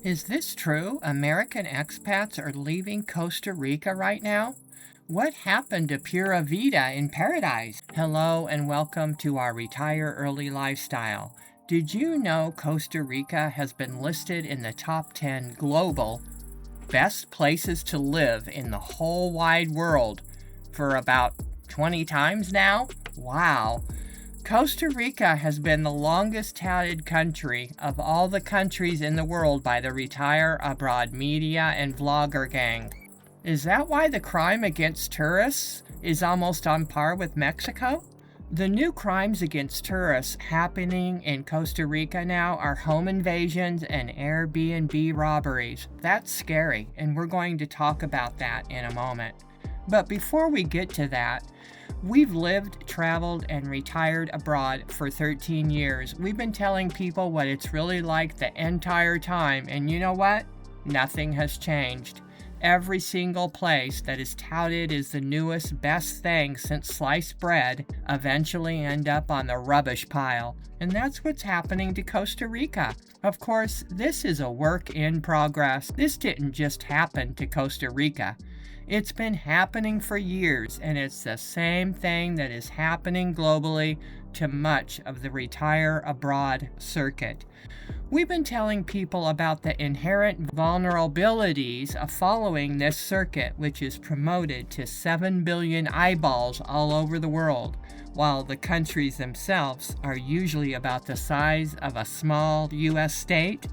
Is this true? American expats are leaving Costa Rica right now? What happened to Pura Vida in paradise? Hello and welcome to our Retire Early lifestyle. Did you know Costa Rica has been listed in the top 10 global best places to live in the whole wide world for about 20 times now? Wow. Costa Rica has been the longest touted country of all the countries in the world by the Retire Abroad media and vlogger gang. Is that why the crime against tourists is almost on par with Mexico? The new crimes against tourists happening in Costa Rica now are home invasions and Airbnb robberies. That's scary, and we're going to talk about that in a moment. But before we get to that, we've lived, traveled, and retired abroad for 13 years. We've been telling people what it's really like the entire time, and you know what? Nothing has changed. Every single place that is touted as the newest, best thing since sliced bread eventually end up on the rubbish pile. And that's what's happening to Costa Rica. Of course, this is a work in progress. This didn't just happen to Costa Rica. It's been happening for years, and it's the same thing that is happening globally to much of the Retire Abroad circuit. We've been telling people about the inherent vulnerabilities of following this circuit, which is promoted to 7 billion eyeballs all over the world, while the countries themselves are usually about the size of a small U.S. state.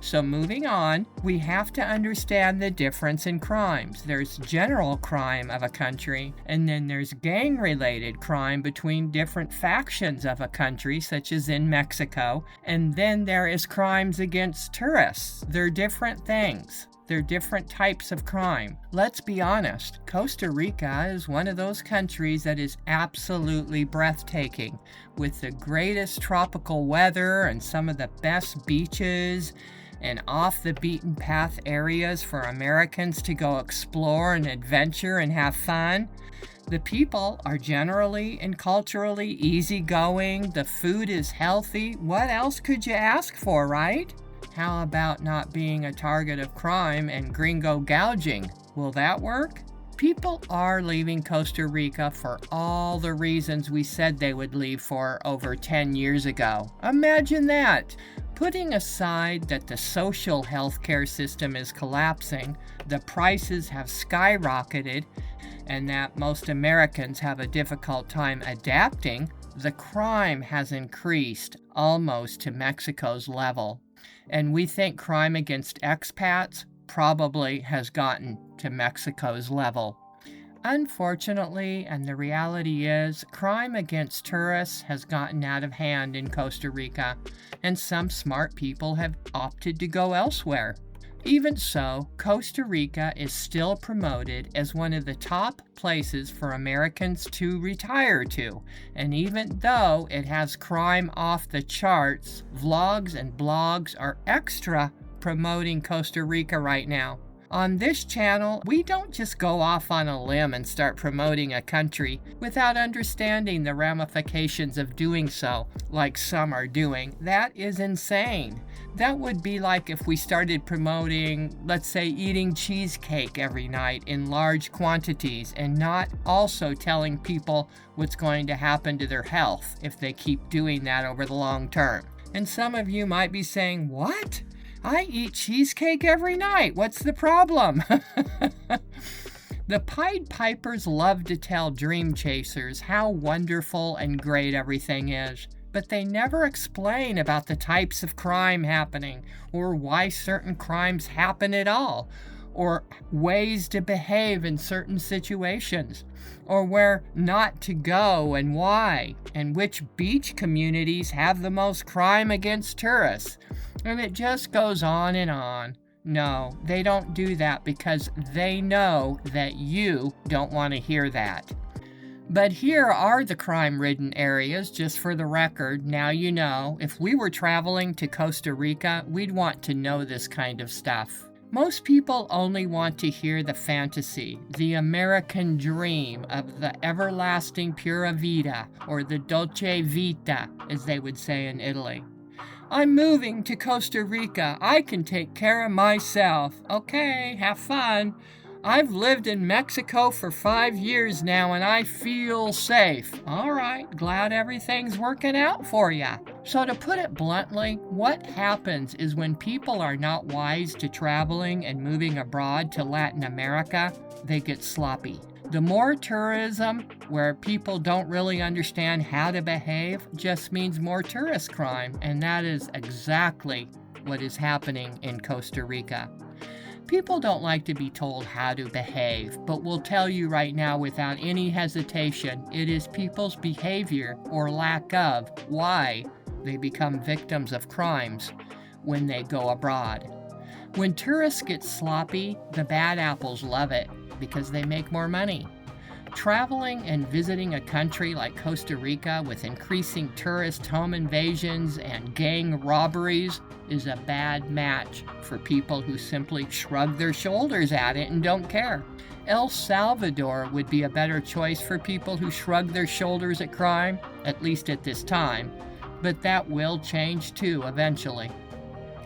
So moving on, we have to understand the difference in crimes. There's general crime of a country, and then there's gang-related crime between different factions of a country, such as in Mexico, and then there is crimes against tourists. They're different things. They're different types of crime. Let's be honest, Costa Rica is one of those countries that is absolutely breathtaking, with the greatest tropical weather and some of the best beaches and off the beaten path areas for Americans to go explore and adventure and have fun. The people are generally and culturally easygoing. The food is healthy. What else could you ask for, right? How about not being a target of crime and gringo gouging? Will that work? People are leaving Costa Rica for all the reasons we said they would leave for over 10 years ago. Imagine that! Putting aside that the social healthcare system is collapsing, the prices have skyrocketed, and that most Americans have a difficult time adapting, the crime has increased almost to Mexico's level. And we think crime against expats probably has gotten to Mexico's level. Unfortunately, and the reality is, crime against tourists has gotten out of hand in Costa Rica, and some smart people have opted to go elsewhere. Even so, Costa Rica is still promoted as one of the top places for Americans to retire to, and even though it has crime off the charts, vlogs and blogs are extra promoting Costa Rica right now. On this channel, we don't just go off on a limb and start promoting a country without understanding the ramifications of doing so, like some are doing. That is insane. That would be like if we started promoting, let's say, eating cheesecake every night in large quantities and not also telling people what's going to happen to their health if they keep doing that over the long term. And some of you might be saying, "What? I eat cheesecake every night. What's the problem?" The Pied Pipers love to tell dream chasers how wonderful and great everything is, but they never explain about the types of crime happening, or why certain crimes happen at all, or ways to behave in certain situations, or where not to go and why, and which beach communities have the most crime against tourists. And it just goes on and on. No, they don't do that because they know that you don't want to hear that. But here are the crime-ridden areas, just for the record. Now you know, if we were traveling to Costa Rica, we'd want to know this kind of stuff. Most people only want to hear the fantasy, the American dream of the everlasting pura vida, or the dolce vita, as they would say in Italy. I'm moving to Costa Rica. I can take care of myself. Okay, have fun. I've lived in Mexico for 5 years now and I feel safe. All right, glad everything's working out for ya. So to put it bluntly, what happens is when people are not wise to traveling and moving abroad to Latin America, they get sloppy. The more tourism, where people don't really understand how to behave, just means more tourist crime, and that is exactly what is happening in Costa Rica. People don't like to be told how to behave, but will tell you right now without any hesitation, it is people's behavior or lack of why they become victims of crimes when they go abroad. When tourists get sloppy, the bad apples love it because they make more money. Traveling and visiting a country like Costa Rica with increasing tourist home invasions and gang robberies is a bad match for people who simply shrug their shoulders at it and don't care. El Salvador would be a better choice for people who shrug their shoulders at crime, at least at this time, but that will change too eventually.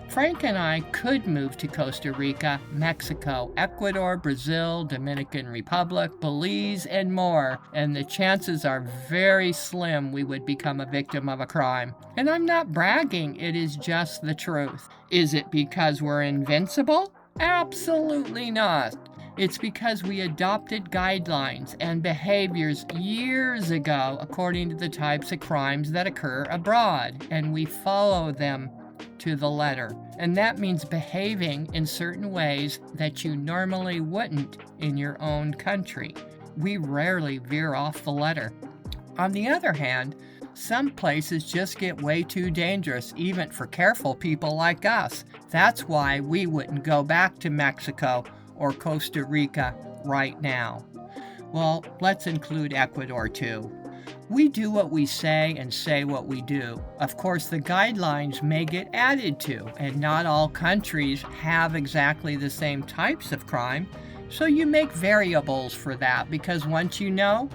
Frank and I could move to Costa Rica, Mexico, Ecuador, Brazil, Dominican Republic, Belize, and more, and the chances are very slim we would become a victim of a crime. And I'm not bragging, it is just the truth. Is it because we're invincible? Absolutely not. It's because we adopted guidelines and behaviors years ago according to the types of crimes that occur abroad, and we follow them to the letter. And that means behaving in certain ways that you normally wouldn't in your own country. We rarely veer off the letter. On the other hand, some places just get way too dangerous, even for careful people like us. That's why we wouldn't go back to Mexico or Costa Rica right now. Well, let's include Ecuador too. We do what we say and say what we do. Of course, the guidelines may get added to, and not all countries have exactly the same types of crime, so you make variables for that, because once you know,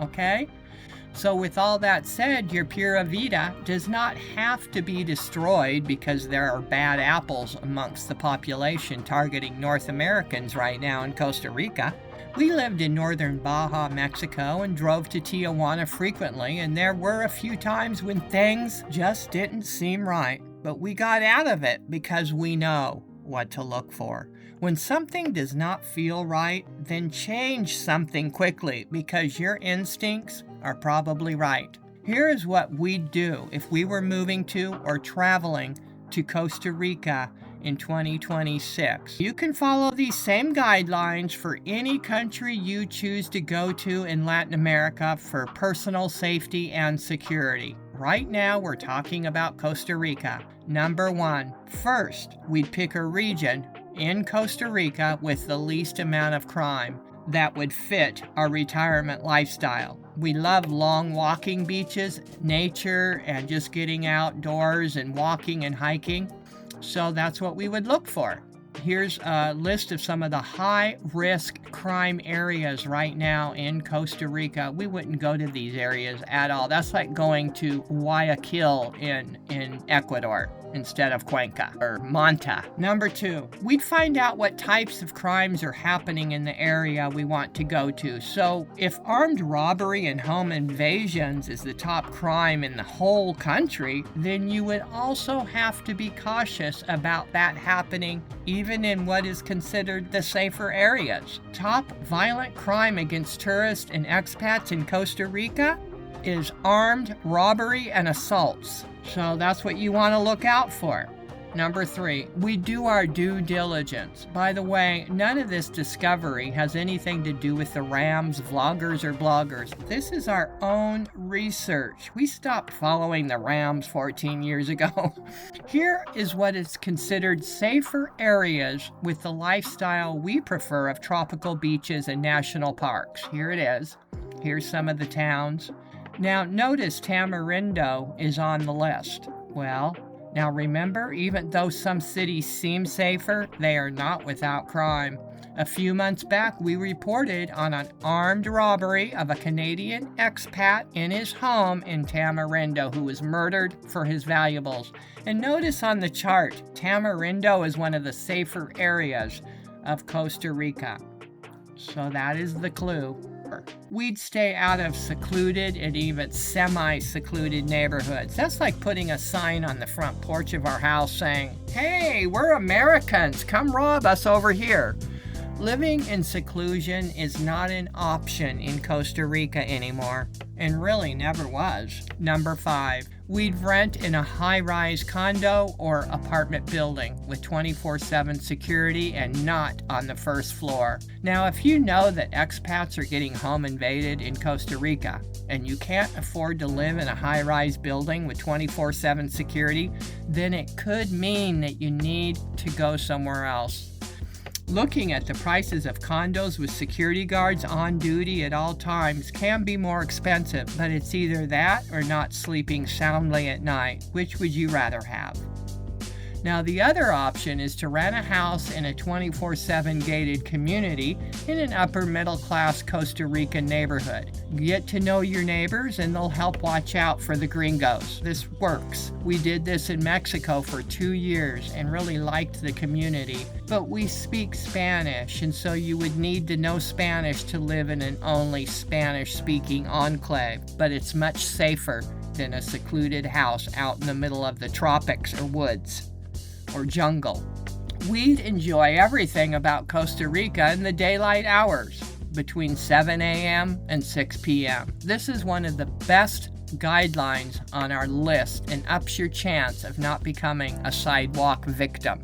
okay? So with all that said, your Pura Vida does not have to be destroyed because there are bad apples amongst the population targeting North Americans right now in Costa Rica. We lived in northern Baja, Mexico, and drove to Tijuana frequently, and there were a few times when things just didn't seem right. But we got out of it because we know what to look for. When something does not feel right, then change something quickly because your instincts are probably right. Here is what we'd do if we were moving to or traveling to Costa Rica in 2026. You can follow these same guidelines for any country you choose to go to in Latin America for personal safety and security. Right now, we're talking about Costa Rica. Number 1, first, we'd pick a region in Costa Rica with the least amount of crime that would fit our retirement lifestyle. We love long walking beaches, nature, and just getting outdoors and walking and hiking. So that's what we would look for. Here's a list of some of the high-risk crime areas right now in Costa Rica. We wouldn't go to these areas at all. That's like going to Guayaquil in Ecuador instead of Cuenca or Manta. Number 2, we'd find out what types of crimes are happening in the area we want to go to. So if armed robbery and home invasions is the top crime in the whole country, then you would also have to be cautious about that happening even in what is considered the safer areas. Top violent crime against tourists and expats in Costa Rica is armed robbery and assaults. So that's what you want to look out for. Number 3, we do our due diligence. By the way, none of this discovery has anything to do with the Rams, vloggers, or bloggers. This is our own research. We stopped following the Rams 14 years ago. Here is what is considered safer areas with the lifestyle we prefer of tropical beaches and national parks. Here it is. Here's some of the towns. Now, notice Tamarindo is on the list. Well, now remember, even though some cities seem safer, they are not without crime. A few months back, we reported on an armed robbery of a Canadian expat in his home in Tamarindo who was murdered for his valuables. And notice on the chart, Tamarindo is one of the safer areas of Costa Rica. So that is the clue. We'd stay out of secluded and even semi-secluded neighborhoods. That's like putting a sign on the front porch of our house saying, "Hey, we're Americans, come rob us over here." Living in seclusion is not an option in Costa Rica anymore, and really never was. Number 5, we'd rent in a high-rise condo or apartment building with 24/7 security and not on the first floor. Now, if you know that expats are getting home invaded in Costa Rica and you can't afford to live in a high-rise building with 24/7 security, then it could mean that you need to go somewhere else. Looking at the prices of condos with security guards on duty at all times can be more expensive, but it's either that or not sleeping soundly at night. Which would you rather have? Now, the other option is to rent a house in a 24/7 gated community in an upper middle class Costa Rican neighborhood. Get to know your neighbors and they'll help watch out for the gringos. This works. We did this in Mexico for 2 years and really liked the community. But we speak Spanish, and so you would need to know Spanish to live in an only Spanish-speaking enclave. But it's much safer than a secluded house out in the middle of the tropics or woods or jungle. We'd enjoy everything about Costa Rica in the daylight hours between 7 a.m. and 6 p.m. This is one of the best guidelines on our list and ups your chance of not becoming a sidewalk victim.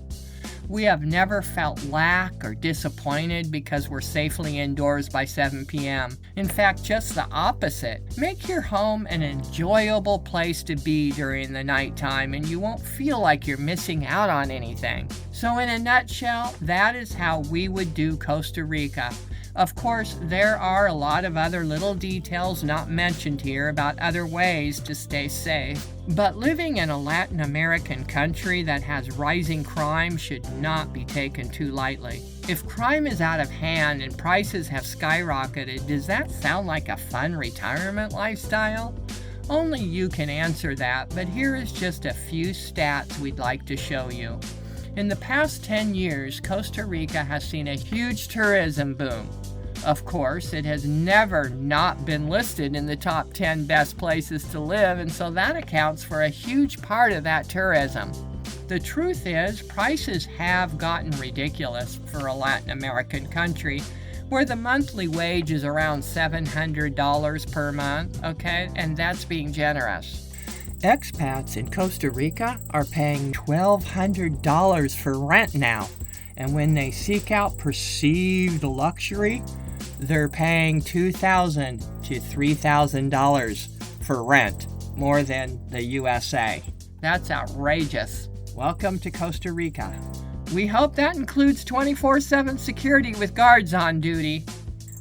We have never felt lack or disappointed because we're safely indoors by 7 p.m. In fact, just the opposite. Make your home an enjoyable place to be during the nighttime and you won't feel like you're missing out on anything. So in a nutshell, that is how we would do Costa Rica. Of course, there are a lot of other little details not mentioned here about other ways to stay safe. But living in a Latin American country that has rising crime should not be taken too lightly. If crime is out of hand and prices have skyrocketed, does that sound like a fun retirement lifestyle? Only you can answer that, but here is just a few stats we'd like to show you. In the past 10 years, Costa Rica has seen a huge tourism boom. Of course, it has never not been listed in the top 10 best places to live, and so that accounts for a huge part of that tourism. The truth is, prices have gotten ridiculous for a Latin American country, where the monthly wage is around $700 per month, okay? And that's being generous. Expats in Costa Rica are paying $1,200 for rent now, and when they seek out perceived luxury, they're paying $2,000 to $3,000 for rent, more than the USA. That's outrageous. Welcome to Costa Rica. We hope that includes 24/7 security with guards on duty.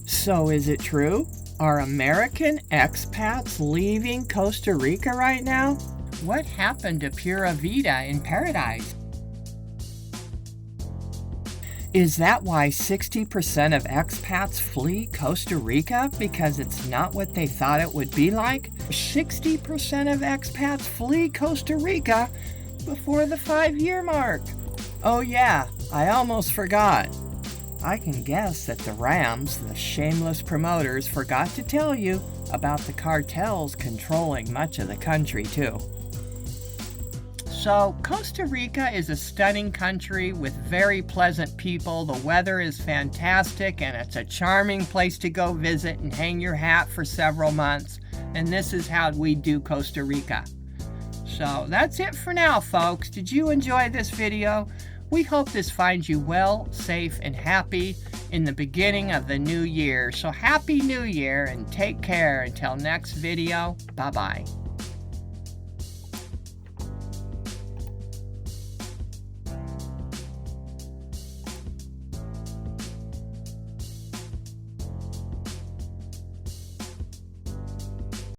So is it true? Are American expats leaving Costa Rica right now? What happened to Pura Vida in paradise? Is that why 60% of expats flee Costa Rica? Because it's not what they thought it would be like? 60% of expats flee Costa Rica before the 5-year mark. Oh yeah, I almost forgot. I can guess that the Rams, the shameless promoters, forgot to tell you about the cartels controlling much of the country too. So, Costa Rica is a stunning country with very pleasant people. The weather is fantastic and it's a charming place to go visit and hang your hat for several months. And this is how we do Costa Rica. So, that's it for now, folks. Did you enjoy this video? We hope this finds you well, safe, and happy in the beginning of the new year. So, Happy New Year and take care until next video. Bye-bye.